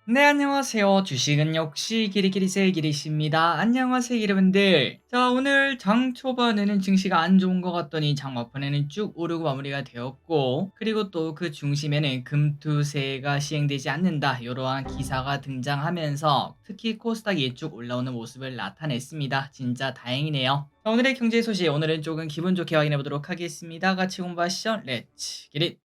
네, 안녕하세요. 주식은 역시 기리기리세 기리씨입니다. 안녕하세요, 여러분들. 자, 오늘 장 초반에는 증시가 안 좋은 것 같더니 장 막판에는 쭉 오르고 마무리가 되었고, 그리고 또 그 중심에는 금투세가 시행되지 않는다, 이러한 기사가 등장하면서 특히 코스닥이 쭉 올라오는 모습을 나타냈습니다. 진짜 다행이네요. 자, 오늘의 경제 소식, 오늘은 조금 기분 좋게 확인해 보도록 하겠습니다. 같이 공부하시죠. 렛츠 기릿!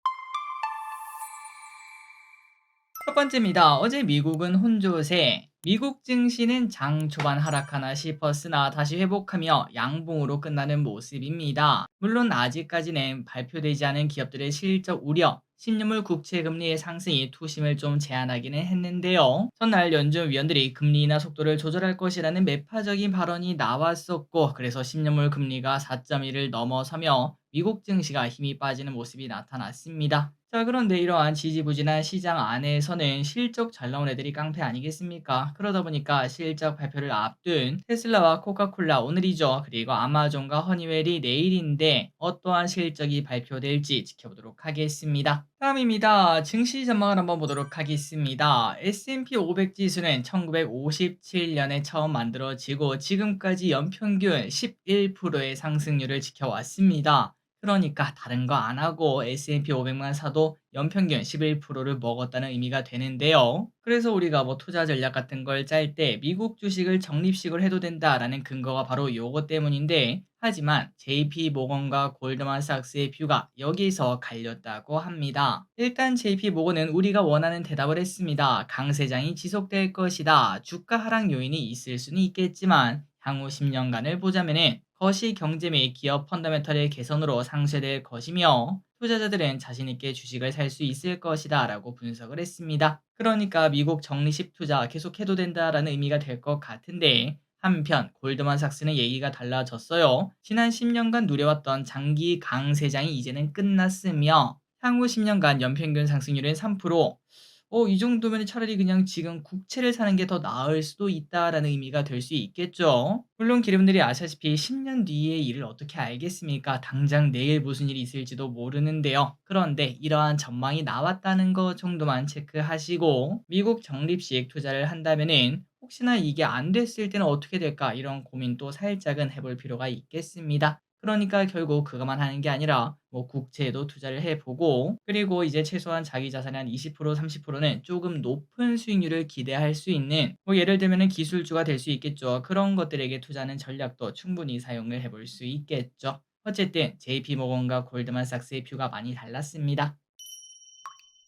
첫 번째입니다. 어제 미국은 혼조세. 미국 증시는 장 초반 하락하나 싶었으나 다시 회복하며 양봉으로 끝나는 모습입니다. 물론 아직까지는 발표되지 않은 기업들의 실적 우려, 신유물 국채 금리의 상승이 투심을 좀 제한하기는 했는데요. 전날 연준 위원들이 금리 인하 속도를 조절할 것이라는 매파적인 발언이 나왔었고, 그래서 신유물 금리가 4.1을 넘어서며 미국 증시가 힘이 빠지는 모습이 나타났습니다. 자, 그런데 이러한 지지부진한 시장 안에서는 실적 잘 나온 애들이 깡패 아니겠습니까? 그러다 보니까 실적 발표를 앞둔 테슬라와 코카콜라 오늘이죠. 그리고 아마존과 허니웰이 내일인데 어떠한 실적이 발표될지 지켜보도록 하겠습니다. 다음입니다. 증시 전망을 한번 보도록 하겠습니다. S&P 500 지수는 1957년에 처음 만들어지고 지금까지 연평균 11%의 상승률을 지켜왔습니다. 그러니까 다른 거 안 하고 S&P 500만 사도 연평균 11%를 먹었다는 의미가 되는데요. 그래서 우리가 뭐 투자 전략 같은 걸 짤 때 미국 주식을 적립식을 해도 된다라는 근거가 바로 요거 때문인데, 하지만 JP 모건과 골드만삭스의 뷰가 여기서 갈렸다고 합니다. 일단 JP 모건은 우리가 원하는 대답을 했습니다. 강세장이 지속될 것이다. 주가 하락 요인이 있을 수는 있겠지만 향후 10년간을 보자면은 거시 경제 및 기업 펀더멘털의 개선으로 상쇄될 것이며 투자자들은 자신있게 주식을 살 수 있을 것이다 라고 분석을 했습니다. 그러니까 미국 적립식 투자 계속해도 된다라는 의미가 될 것 같은데, 한편 골드만삭스는 얘기가 달라졌어요. 지난 10년간 누려왔던 장기 강세장이 이제는 끝났으며 향후 10년간 연평균 상승률은 3%, 이 정도면 차라리 그냥 지금 국채를 사는 게 더 나을 수도 있다라는 의미가 될 수 있겠죠. 물론 기름들이 아시다시피 10년 뒤의 일을 어떻게 알겠습니까? 당장 내일 무슨 일이 있을지도 모르는데요. 그런데 이러한 전망이 나왔다는 거 정도만 체크하시고 미국 적립식 투자를 한다면은 혹시나 이게 안 됐을 때는 어떻게 될까? 이런 고민도 살짝은 해볼 필요가 있겠습니다. 그러니까 결국 그것만 하는 게 아니라 뭐 국채에도 투자를 해보고, 그리고 이제 최소한 자기 자산의 한 20% 30%는 조금 높은 수익률을 기대할 수 있는, 뭐 예를 들면은 기술주가 될 수 있겠죠. 그런 것들에게 투자하는 전략도 충분히 사용을 해볼 수 있겠죠. 어쨌든 JP모건과 골드만삭스의 뷰가 많이 달랐습니다.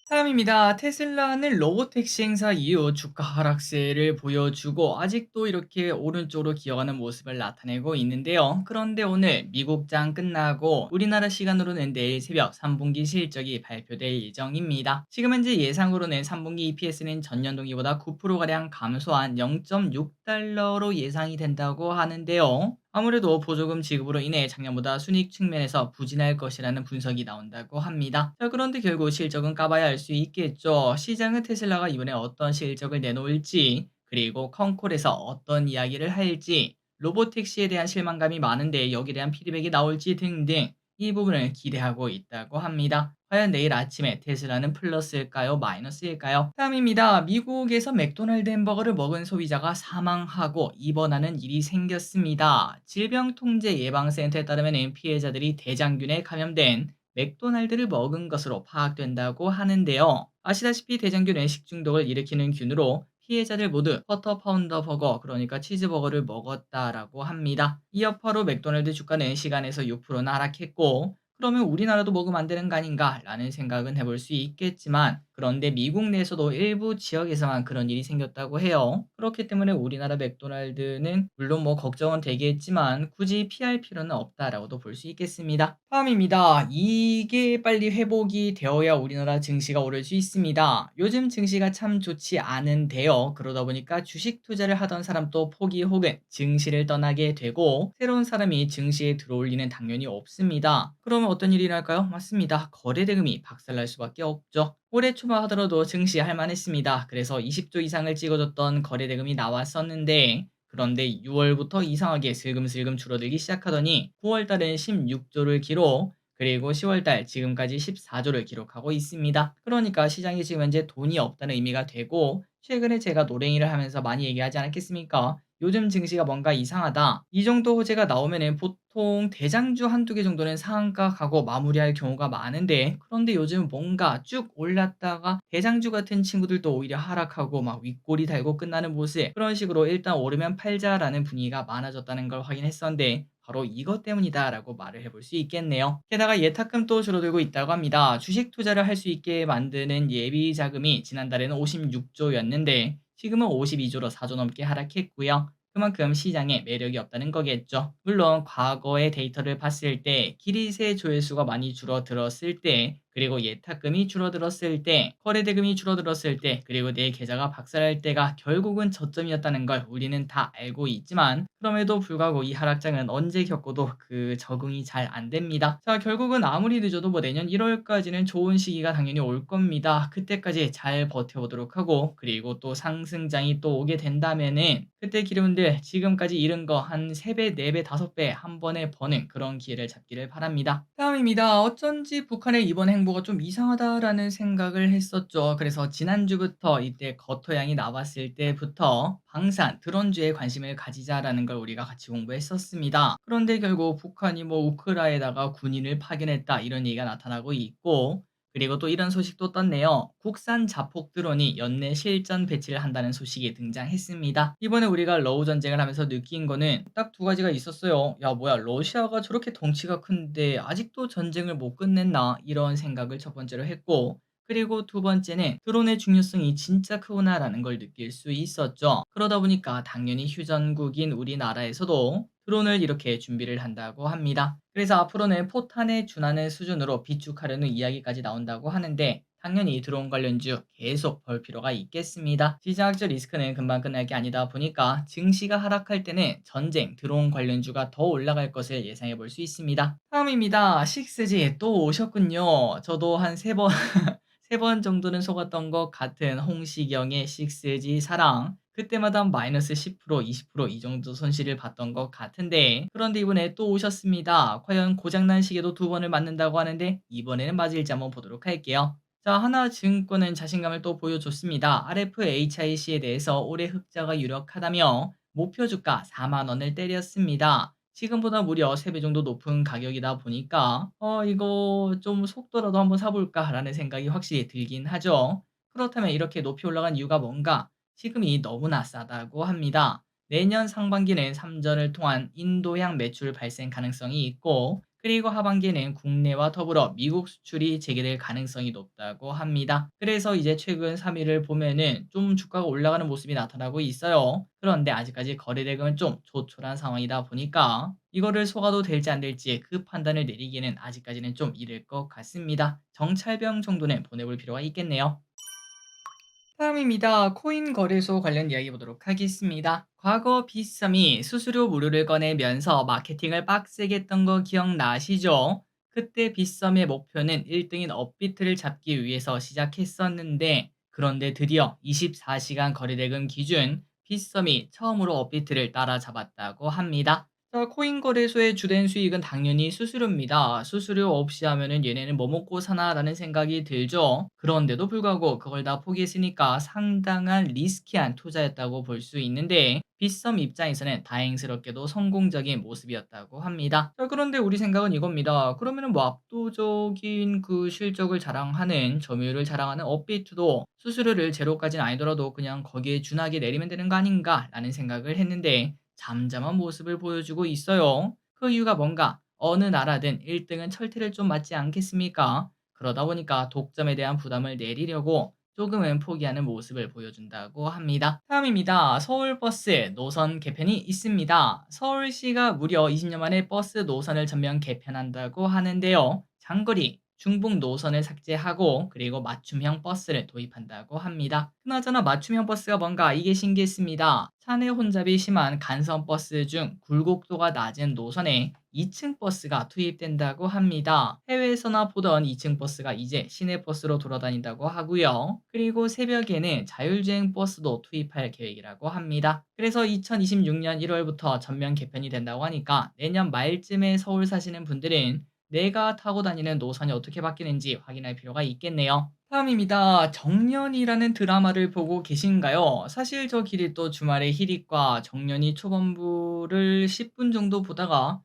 다음입니다. 테슬라는 로보택시 행사 이후 주가 하락세를 보여주고 아직도 이렇게 오른쪽으로 기어가는 모습을 나타내고 있는데요. 그런데 오늘 미국장 끝나고 우리나라 시간으로는 내일 새벽 3분기 실적이 발표될 예정입니다. 지금 현재 예상으로는 3분기 EPS는 전년 동기보다 9%가량 감소한 0.6달러로 예상이 된다고 하는데요. 아무래도 보조금 지급으로 인해 작년보다 순익 측면에서 부진할 것이라는 분석이 나온다고 합니다. 자, 그런데 결국 실적은 까봐야 알 수 있겠죠. 시장은 테슬라가 이번에 어떤 실적을 내놓을지, 그리고 컨콜에서 어떤 이야기를 할지, 로보택시에 대한 실망감이 많은데 여기에 대한 피드백이 나올지 등등 이 부분을 기대하고 있다고 합니다. 과연 내일 아침에 테슬라는 플러스일까요? 마이너스일까요? 다음입니다. 미국에서 맥도날드 햄버거를 먹은 소비자가 사망하고 입원하는 일이 생겼습니다. 질병통제예방센터에 따르면 피해자들이 대장균에 감염된 맥도날드를 먹은 것으로 파악된다고 하는데요. 아시다시피 대장균은 식중독을 일으키는 균으로 피해자들 모두 버터 파운더 버거, 그러니까 치즈버거를 먹었다라고 합니다. 이 여파로 맥도날드 주가는 시간에서 6%나 하락했고, 그러면 우리나라도 먹으면 안 되는 거 아닌가 라는 생각은 해볼 수 있겠지만, 그런데 미국 내에서도 일부 지역에서만 그런 일이 생겼다고 해요. 그렇기 때문에 우리나라 맥도날드는 물론 뭐 걱정은 되겠지만 굳이 피할 필요는 없다라고도 볼 수 있겠습니다. 다음입니다. 이게 빨리 회복이 되어야 우리나라 증시가 오를 수 있습니다. 요즘 증시가 참 좋지 않은데요. 그러다 보니까 주식 투자를 하던 사람도 포기 혹은 증시를 떠나게 되고 새로운 사람이 증시에 들어올 리는 당연히 없습니다. 그러면 어떤 일이 일어날까요? 맞습니다. 거래대금이 박살날 수밖에 없죠. 올해 초만 하더라도 증시할 만했습니다. 그래서 20조 이상을 찍어줬던 거래대금이 나왔었는데, 그런데 6월부터 이상하게 슬금슬금 줄어들기 시작하더니 9월달엔 16조를 기록, 그리고 10월달 지금까지 14조를 기록하고 있습니다. 그러니까 시장에 지금 현재 돈이 없다는 의미가 되고 최근에 제가 노랭이를 하면서 많이 얘기하지 않았겠습니까? 요즘 증시가 뭔가 이상하다. 이 정도 호재가 나오면은 보통 대장주 한두 개 정도는 상한가 가고 마무리할 경우가 많은데, 그런데 요즘 뭔가 쭉 올랐다가 대장주 같은 친구들도 오히려 하락하고 막 윗골이 달고 끝나는 모습, 그런 식으로 일단 오르면 팔자라는 분위기가 많아졌다는 걸 확인했었는데, 바로 이것 때문이다라고 말을 해볼 수 있겠네요. 게다가 예탁금도 줄어들고 있다고 합니다. 주식 투자를 할 수 있게 만드는 예비 자금이 지난달에는 56조였는데 지금은 52조로 4조 넘게 하락했고요. 그만큼 시장에 매력이 없다는 거겠죠. 물론 과거의 데이터를 봤을 때 기리세 조회수가 많이 줄어들었을 때, 그리고 예탁금이 줄어들었을 때, 거래대금이 줄어들었을 때, 그리고 내 계좌가 박살날 때가 결국은 저점이었다는 걸 우리는 다 알고 있지만, 그럼에도 불구하고 이 하락장은 언제 겪어도 그 적응이 잘 안 됩니다. 자, 결국은 아무리 늦어도 뭐 내년 1월까지는 좋은 시기가 당연히 올 겁니다. 그때까지 잘 버텨보도록 하고, 그리고 또 상승장이 또 오게 된다면은 그때 기름들 지금까지 잃은 거 한 3배, 4배, 5배 한 번에 버는 그런 기회를 잡기를 바랍니다. 다음입니다. 어쩐지 북한의 이번 행보가 좀 이상하다라는 생각을 했었죠. 그래서 지난주부터 이때 거토양이 나왔을 때부터 방산, 드론주에 관심을 가지자라는 걸 우리가 같이 공부했었습니다. 그런데 결국 북한이 뭐 우크라이나에다가 군인을 파견했다 이런 얘기가 나타나고 있고, 그리고 또 이런 소식도 떴네요. 국산 자폭 드론이 연내 실전 배치를 한다는 소식이 등장했습니다. 이번에 우리가 러우 전쟁을 하면서 느낀 거는 딱 두 가지가 있었어요. 야, 뭐야, 러시아가 저렇게 덩치가 큰데 아직도 전쟁을 못 끝냈나? 이런 생각을 첫 번째로 했고, 그리고 두 번째는 드론의 중요성이 진짜 크구나라는 걸 느낄 수 있었죠. 그러다 보니까 당연히 휴전국인 우리나라에서도 드론을 이렇게 준비를 한다고 합니다. 그래서 앞으로는 포탄에 준하는 수준으로 비축하려는 이야기까지 나온다고 하는데, 당연히 드론 관련주 계속 볼 필요가 있겠습니다. 지정학적 리스크는 금방 끝날 게 아니다 보니까 증시가 하락할 때는 전쟁, 드론 관련주가 더 올라갈 것을 예상해 볼 수 있습니다. 다음입니다. 6G 또 오셨군요. 저도 한 3번 3번 정도는 속았던 것 같은 홍시경의 6G 사랑. 그때마다 마이너스 10%, 20%이 정도 손실을 봤던 것 같은데, 그런데 이번에 또 오셨습니다. 과연 고장난 시계도 2번을 맞는다고 하는데 이번에는 맞을지 한번 보도록 할게요. 자, 하나증권은 자신감을 또 보여줬습니다. RFHIC에 대해서 올해 흑자가 유력하다며 목표 주가 4만 원을 때렸습니다. 지금보다 무려 3배 정도 높은 가격이다 보니까 이거 좀 속도라도 한번 사볼까라는 생각이 확실히 들긴 하죠. 그렇다면 이렇게 높이 올라간 이유가 뭔가? 지금이 너무나 싸다고 합니다. 내년 상반기는 3전을 통한 인도양 매출 발생 가능성이 있고, 그리고 하반기에는 국내와 더불어 미국 수출이 재개될 가능성이 높다고 합니다. 그래서 이제 최근 3일을 보면은 좀 주가가 올라가는 모습이 나타나고 있어요. 그런데 아직까지 거래대금은 좀 조촐한 상황이다 보니까 이거를 속아도 될지 안 될지 그 판단을 내리기에는 아직까지는 좀 이를 것 같습니다. 정찰병 정도는 보내볼 필요가 있겠네요. 다음입니다. 코인 거래소 관련 이야기 보도록 하겠습니다. 과거 빗썸이 수수료 무료를 꺼내면서 마케팅을 빡세게 했던 거 기억나시죠? 그때 빗썸의 목표는 1등인 업비트를 잡기 위해서 시작했었는데, 그런데 드디어 24시간 거래대금 기준 빗썸이 처음으로 업비트를 따라잡았다고 합니다. 자, 코인 거래소의 주된 수익은 당연히 수수료입니다. 수수료 없이 하면은 얘네는 뭐 먹고 사나라는 생각이 들죠. 그런데도 불구하고 그걸 다 포기했으니까 상당한 리스키한 투자였다고 볼 수 있는데, 빗썸 입장에서는 다행스럽게도 성공적인 모습이었다고 합니다. 자, 그런데 우리 생각은 이겁니다. 그러면은 뭐 압도적인 그 실적을 자랑하는, 점유율을 자랑하는 업비트도 수수료를 제로까지는 아니더라도 그냥 거기에 준하게 내리면 되는 거 아닌가라는 생각을 했는데, 잠잠한 모습을 보여주고 있어요. 그 이유가 뭔가? 어느 나라든 1등은 철퇴를 좀 맞지 않겠습니까? 그러다 보니까 독점에 대한 부담을 내리려고 조금은 포기하는 모습을 보여준다고 합니다. 다음입니다. 서울버스 노선 개편이 있습니다. 서울시가 무려 20년 만에 버스 노선을 전면 개편한다고 하는데요. 장거리, 중북 노선을 삭제하고 그리고 맞춤형 버스를 도입한다고 합니다. 그나저나 맞춤형 버스가 뭔가 이게 신기했습니다. 차내 혼잡이 심한 간선 버스 중 굴곡도가 낮은 노선에 2층 버스가 투입된다고 합니다. 해외에서나 보던 2층 버스가 이제 시내 버스로 돌아다닌다고 하고요. 그리고 새벽에는 자율주행 버스도 투입할 계획이라고 합니다. 그래서 2026년 1월부터 전면 개편이 된다고 하니까 내년 말쯤에 서울 사시는 분들은 내가 타고 다니는 노선이 어떻게 바뀌는지 확인할 필요가 있겠네요. 다음입니다. 정년이라는 드라마를 보고 계신가요? 사실 저 길이 또 주말에 희릿과 정년이 초반부를 10분 정도 보다가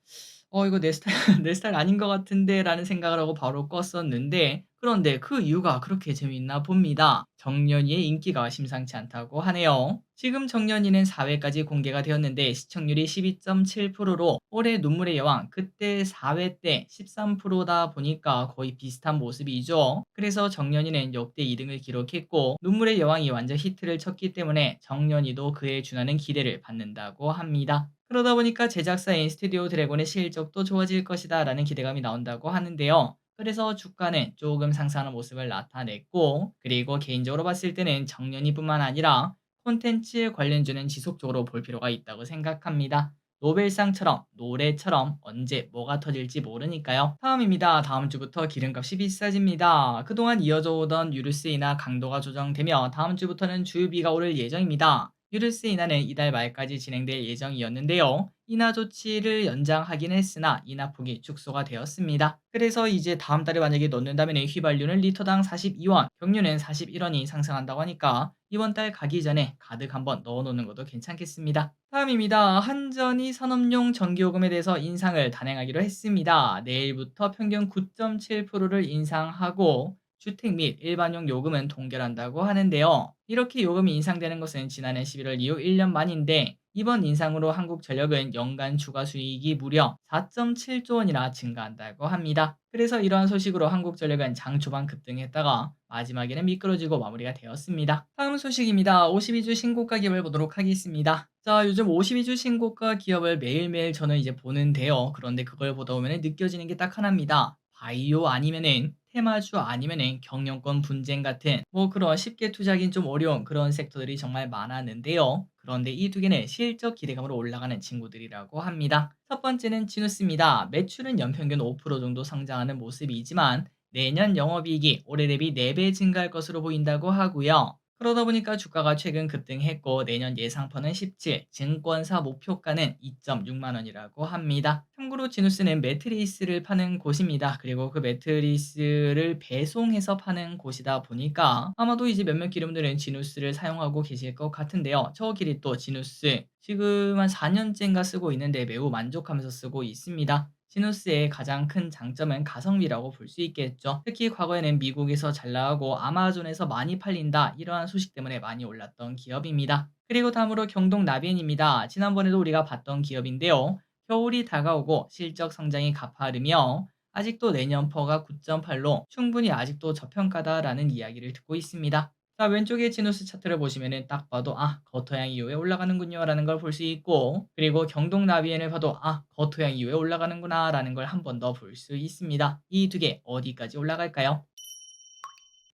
이거 내 스타일 내 스타일 아닌 것 같은데.'라는 생각을 하고 바로 껐었는데, 그런데 그 이유가 그렇게 재미있나 봅니다. 정년이의 인기가 심상치 않다고 하네요. 지금 정년이는 4회까지 공개가 되었는데 시청률이 12.7%로 올해 눈물의 여왕 그때 4회 때 13%다 보니까 거의 비슷한 모습이죠. 그래서 정년이는 역대 2등을 기록했고, 눈물의 여왕이 완전 히트를 쳤기 때문에 정년이도 그에 준하는 기대를 받는다고 합니다. 그러다 보니까 제작사인 스튜디오 드래곤의 실적도 좋아질 것이다 라는 기대감이 나온다고 하는데요. 그래서 주가는 조금 상승하는 모습을 나타냈고, 그리고 개인적으로 봤을 때는 정년이뿐만 아니라 콘텐츠 관련주는 지속적으로 볼 필요가 있다고 생각합니다. 노벨상처럼 노래처럼 언제 뭐가 터질지 모르니까요. 다음입니다. 다음 주부터 기름값이 비싸집니다. 그동안 이어져 오던 유류세 인하 강도가 조정되며 다음 주부터는 주유비가 오를 예정입니다. 유류세 인하는 이달 말까지 진행될 예정이었는데요. 인하 조치를 연장하긴 했으나 인하폭이 축소가 되었습니다. 그래서 이제 다음 달에 만약에 넣는다면 휘발유는 리터당 42원, 경유는 41원이 상승한다고 하니까 이번 달 가기 전에 가득 한번 넣어놓는 것도 괜찮겠습니다. 다음입니다. 한전이 산업용 전기요금에 대해서 인상을 단행하기로 했습니다. 내일부터 평균 9.7%를 인상하고 주택 및 일반용 요금은 동결한다고 하는데요. 이렇게 요금이 인상되는 것은 지난해 11월 이후 1년 만인데, 이번 인상으로 한국전력은 연간 추가 수익이 무려 4.7조 원이나 증가한다고 합니다. 그래서 이러한 소식으로 한국전력은 장 초반 급등했다가 마지막에는 미끄러지고 마무리가 되었습니다. 다음 소식입니다. 52주 신고가 기업을 보도록 하겠습니다. 자, 요즘 52주 신고가 기업을 매일매일 저는 이제 보는데요. 그런데 그걸 보다 보면 느껴지는 게 딱 하나입니다. 바이오 아니면은 테마주 아니면은 경영권 분쟁 같은 뭐 그런 쉽게 투자하긴 좀 어려운 그런 섹터들이 정말 많았는데요. 그런데 이 두 개는 실적 기대감으로 올라가는 친구들이라고 합니다. 첫 번째는 지누스입니다. 매출은 연평균 5% 정도 성장하는 모습이지만 내년 영업이익이 올해 대비 4배 증가할 것으로 보인다고 하고요. 그러다 보니까 주가가 최근 급등했고 내년 예상퍼는 17, 증권사 목표가는 2.6만 원이라고 합니다. 참고로 지누스는 매트리스를 파는 곳입니다. 그리고 그 매트리스를 배송해서 파는 곳이다 보니까 아마도 이제 몇몇 기름들은 지누스를 사용하고 계실 것 같은데요. 저 길이 또 지누스 지금 한 4년째인가 쓰고 있는데 매우 만족하면서 쓰고 있습니다. 시누스의 가장 큰 장점은 가성비라고 볼 수 있겠죠. 특히 과거에는 미국에서 잘 나가고 아마존에서 많이 팔린다 이러한 소식 때문에 많이 올랐던 기업입니다. 그리고 다음으로 경동 나비엔입니다. 지난번에도 우리가 봤던 기업인데요. 겨울이 다가오고 실적 성장이 가파르며 아직도 내년 퍼가 9.8로 충분히 아직도 저평가다라는 이야기를 듣고 있습니다. 자, 왼쪽에 지누스 차트를 보시면은 딱 봐도 거토양 이후에 올라가는군요 라는 걸 볼 수 있고, 그리고 경동 나비엔을 봐도 거토양 이후에 올라가는구나 라는 걸 한 번 더 볼 수 있습니다. 이 두 개 어디까지 올라갈까요?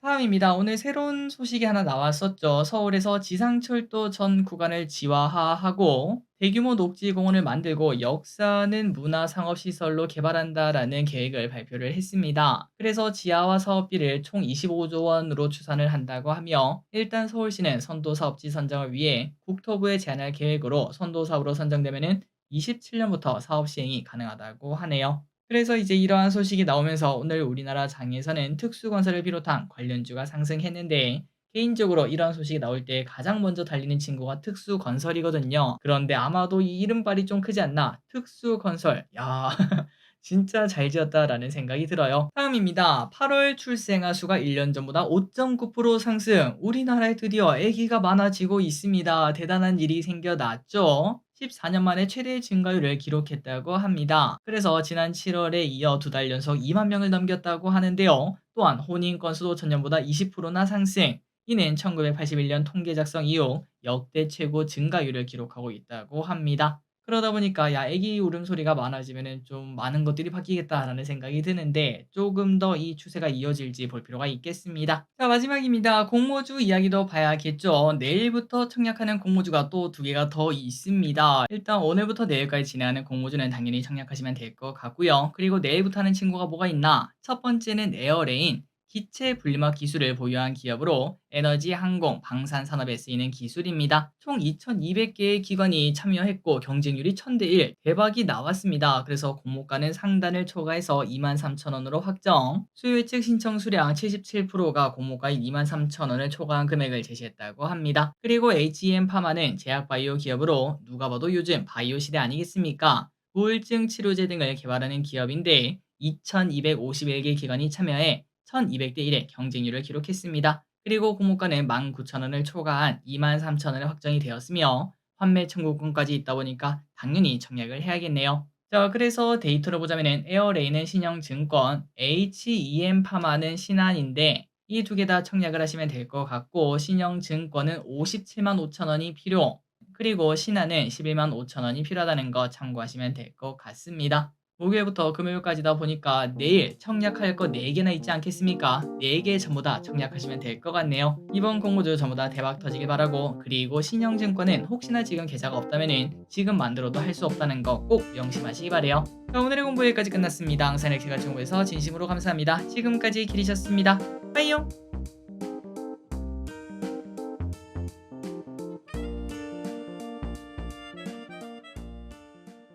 다음입니다. 오늘 새로운 소식이 하나 나왔었죠. 서울에서 지상철도 전 구간을 지하화하고 대규모 녹지공원을 만들고 역사는 문화상업시설로 개발한다라는 계획을 발표를 했습니다. 그래서 지하화 사업비를 총 25조 원으로 추산을 한다고 하며, 일단 서울시는 선도사업지 선정을 위해 국토부에 제안할 계획으로 선도사업으로 선정되면 27년부터 사업 시행이 가능하다고 하네요. 그래서 이제 이러한 소식이 나오면서 오늘 우리나라 장에서는 특수건설을 비롯한 관련주가 상승했는데, 개인적으로 이런 소식이 나올 때 가장 먼저 달리는 친구가 특수건설이거든요. 그런데 아마도 이 이름빨이 좀 크지 않나? 특수건설. 야, 진짜 잘 지었다라는 생각이 들어요. 다음입니다. 8월 출생아 수가 1년 전보다 5.9% 상승. 우리나라에 드디어 아기가 많아지고 있습니다. 대단한 일이 생겨났죠. 14년 만에 최대 증가율을 기록했다고 합니다. 그래서 지난 7월에 이어 2달 연속 2만 명을 넘겼다고 하는데요. 또한 혼인 건수도 전년보다 20%나 상승. 이는 1981년 통계 작성 이후 역대 최고 증가율을 기록하고 있다고 합니다. 그러다 보니까 야, 애기 울음소리가 많아지면은 좀 많은 것들이 바뀌겠다라는 생각이 드는데, 조금 더 이 추세가 이어질지 볼 필요가 있겠습니다. 자, 마지막입니다. 공모주 이야기도 봐야겠죠. 내일부터 청약하는 공모주가 또 두 개가 더 있습니다. 일단 오늘부터 내일까지 진행하는 공모주는 당연히 청약하시면 될 것 같고요. 그리고 내일부터 하는 친구가 뭐가 있나? 첫 번째는 에어레인. 기체 분리막 기술을 보유한 기업으로 에너지, 항공, 방산 산업에 쓰이는 기술입니다. 총 2,200개의 기관이 참여했고 경쟁률이 1000대 1, 대박이 나왔습니다. 그래서 공모가는 상단을 초과해서 23,000원으로 확정. 수요 예측 신청 수량 77%가 공모가인 23,000원을 초과한 금액을 제시했다고 합니다. 그리고 HEM 파마는 제약바이오 기업으로 누가 봐도 요즘 바이오 시대 아니겠습니까? 우울증 치료제 등을 개발하는 기업인데 2,251개 기관이 참여해 1,200대 1의 경쟁률을 기록했습니다. 그리고 공모가는 19,000원을 초과한 23,000원에 확정이 되었으며 판매 청구권까지 있다 보니까 당연히 청약을 해야겠네요. 자, 그래서 데이터로 보자면은 에어레인은 신영증권, HEM 파마는 신한인데 이 두 개 다 청약을 하시면 될 것 같고 신영증권은 57만 5천 원이 필요, 그리고 신한은 11만 5천 원이 필요하다는 거 참고하시면 될 것 같습니다. 목요일부터 금요일까지다 보니까 내일 청약할 거 4개나 있지 않겠습니까? 4개 전부 다 청약하시면 될 것 같네요. 이번 공모주 전부 다 대박 터지길 바라고, 그리고 신영증권은 혹시나 지금 계좌가 없다면은 지금 만들어도 할 수 없다는 거 꼭 명심하시기 바래요. 자, 오늘의 공부 여기까지 끝났습니다. 항상 이렇게 같이 공부해서 진심으로 감사합니다. 지금까지 길이셨습니다. 빠이요.